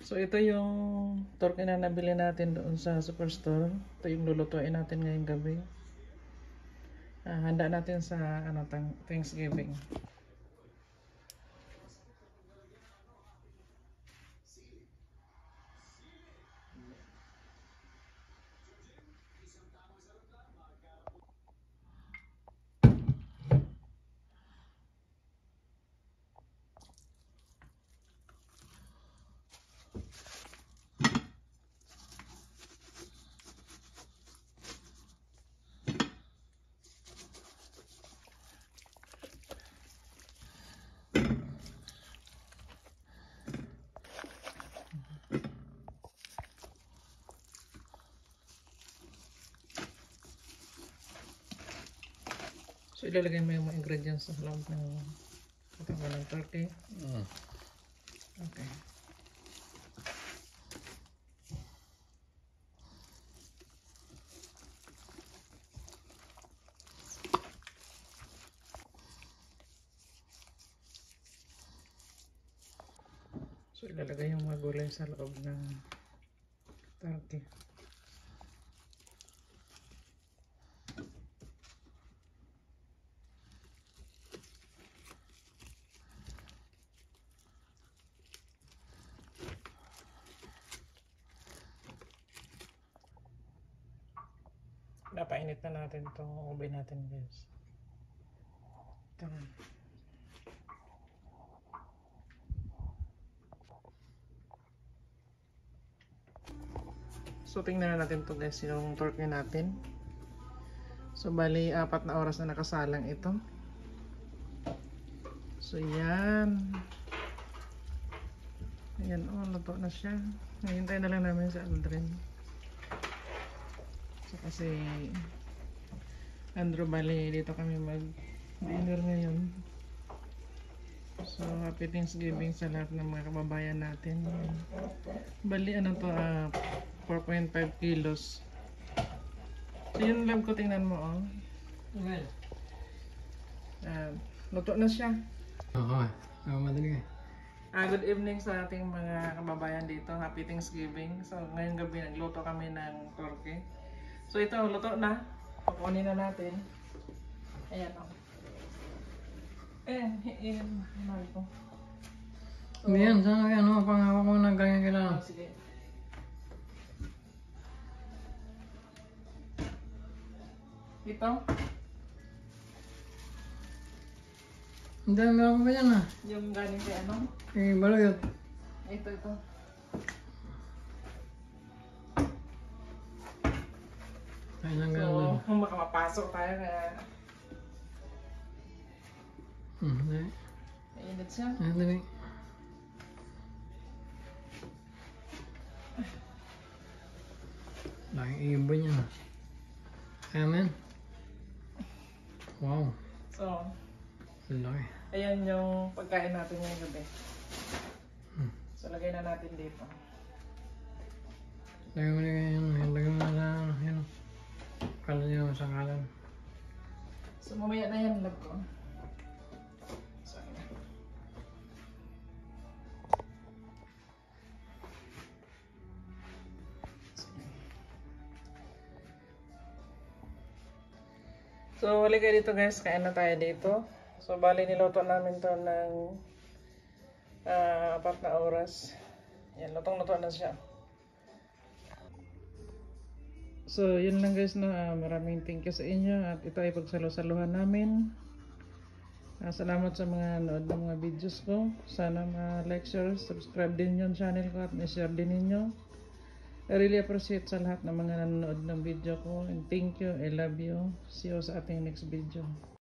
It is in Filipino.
So ito yung turkey na nabili natin doon sa superstore. Ito yung lulutuin natin ngayong gabi. Handa natin sa Thanksgiving. So ilalagay mo yung mga ingredients sa loob ng katawan ng turkey. Okay. So ilalagay yung mga gulay sa loob ng turkey. Napainit na natin itong ube natin, guys. Ito. So tingnan na natin ito, guys, yung turkey natin. So bali 4 na oras na nakasalang ito. So yan. Ayan, luto na siya. Hintay na lang namin sa Aldrin. So kasi Andrew, bali dito kami mag-dinner ngayon. So happy Thanksgiving sa lahat ng mga kababayan natin. Bali 4.5 kilos. So yun lang ko, tingnan mo, oh. Okay. Luto na siya. Oo, madali. Good evening sa ating mga kababayan dito. Happy Thanksgiving. So ngayong gabi nagluto kami ng turkey. So ito, luto na. Kukunin na natin. Ayan, oh. Ayan, mahal ko. So, Ayan, sana pangako mo ng ganyan kailangan. Sige. Ito, Hindi, meron pa yan yung galing kay ano? Baluyot. Ito. Ay, nang So, ganun. kung makamapasok tayo kaya Hindi. mainit siya. Madali. Laking ibon yan Amen. Wow. So, Laki. ayan yung pagkain natin ngayong gabi. So, lagay na natin dito. Lagyan mo na yan. Lagyan mo na yan. Kalan nyo sa kalan. So, mamaya na yan, love ko. So, ayan. So, huli kayo dito, guys. Kain na tayo dito. So, bali niluto namin to ng 4 na oras. Yan, lutong-luto na siya. So, yun lang, guys, no. Maraming thank you sa inyo. At ito ay pagsalo-saluhan namin. Salamat sa mga nood ng mga videos ko. Sana ma-like, share, subscribe din yung channel ko at ma-share din ninyo. I really appreciate sa lahat ng mga nanonood ng video ko. And thank you. I love you. See you sa ating next video.